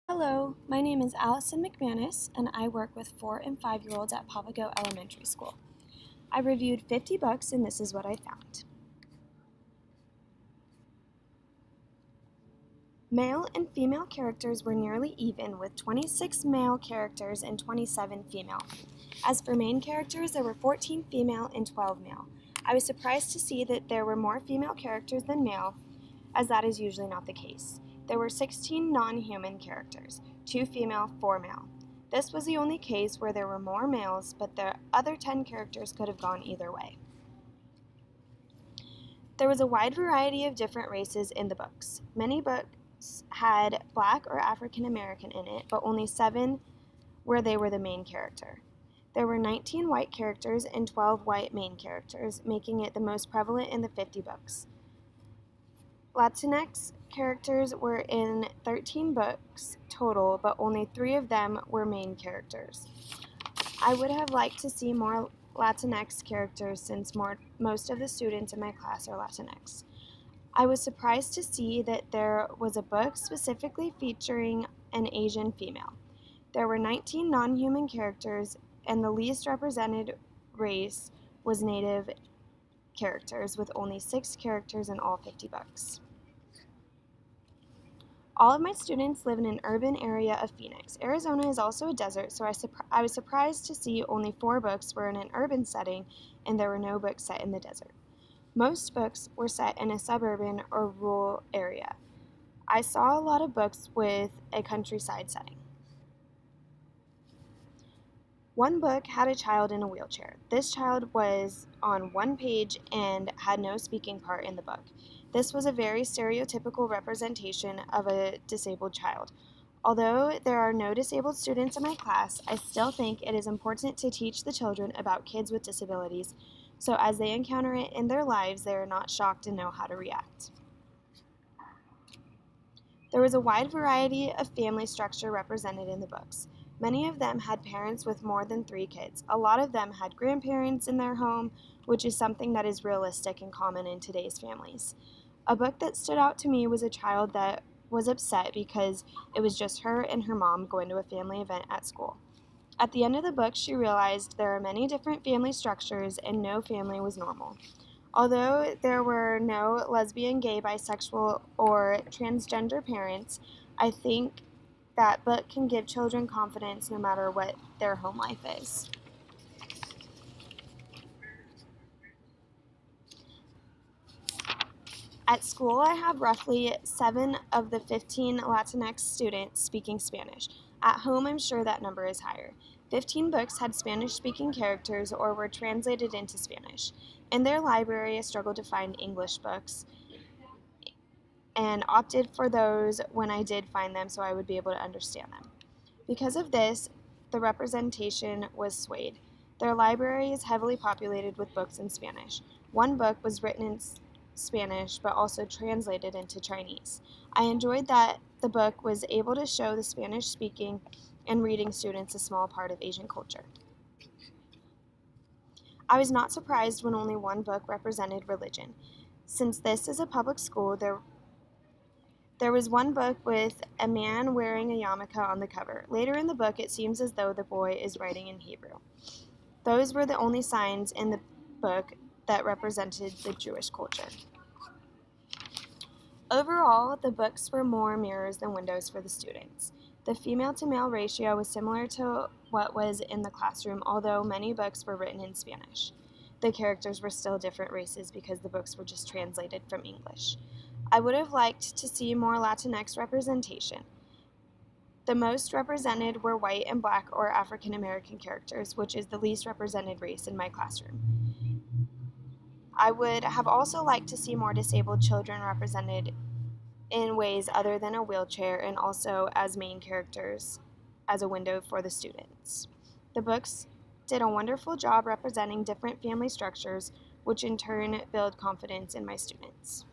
Hello, my name is Allison McManus, and I work with 4 and 5-year-olds at Papago Elementary School. I reviewed 50 books, and this is what I found. Male and female characters were nearly even, with 26 male characters and 27 female. As for main characters, there were 14 female and 12 male. I was surprised to see that there were more female characters than male, as that is usually not the case. There were 16 non-human characters, 2 female, 4 male. This was the only case where there were more males, but the other 10 characters could have gone either way. There was a wide variety of different races in the books. Many books had Black or African American in it, but only 7 where they were the main character. There were 19 white characters and 12 white main characters, making it the most prevalent in the 50 books. Latinx characters were in 13 books total, but only 3 of them were main characters. I would have liked to see more Latinx characters since most of the students in my class are Latinx. I was surprised to see that there was a book specifically featuring an Asian female. There were 19 non-human characters, and the least represented race was Native characters, with only 6 characters in all 50 books. All of my students live in an urban area of Phoenix. Arizona is also a desert, so I was surprised to see only 4 books were in an urban setting and there were no books set in the desert. Most books were set in a suburban or rural area. I saw a lot of books with a countryside setting. One book had a child in a wheelchair. This child was on one page and had no speaking part in the book. This was a very stereotypical representation of a disabled child. Although there are no disabled students in my class, I still think it is important to teach the children about kids with disabilities, so as they encounter it in their lives, they are not shocked and know how to react. There was a wide variety of family structure represented in the books. Many of them had parents with more than 3 kids. A lot of them had grandparents in their home, which is something that is realistic and common in today's families. A book that stood out to me was a child that was upset because it was just her and her mom going to a family event at school. At the end of the book, she realized there are many different family structures and no family was normal. Although there were no lesbian, gay, bisexual, or transgender parents, I think that book can give children confidence no matter what their home life is. At school, I have roughly 7 of the 15 Latinx students speaking Spanish. At home, I'm sure that number is higher. 15 books had Spanish-speaking characters or were translated into Spanish. In their library, I struggled to find English books and opted for those when I did find them so I would be able to understand them. Because of this, the representation was swayed. Their library is heavily populated with books in Spanish. One book was written in Spanish but also translated into Chinese. I enjoyed that the book was able to show the Spanish-speaking and reading students a small part of Asian culture. I was not surprised when only one book represented religion. Since this is a public school, there was one book with a man wearing a yarmulke on the cover. Later in the book, it seems as though the boy is writing in Hebrew. Those were the only signs in the book that represented the Jewish culture. Overall, the books were more mirrors than windows for the students. The female-to-male ratio was similar to what was in the classroom, although many books were written in Spanish. The characters were still different races because the books were just translated from English. I would have liked to see more Latinx representation. The most represented were white and Black or African American characters, which is the least represented race in my classroom. I would have also liked to see more disabled children represented in ways other than a wheelchair and also as main characters as a window for the students. The books did a wonderful job representing different family structures, which in turn build confidence in my students.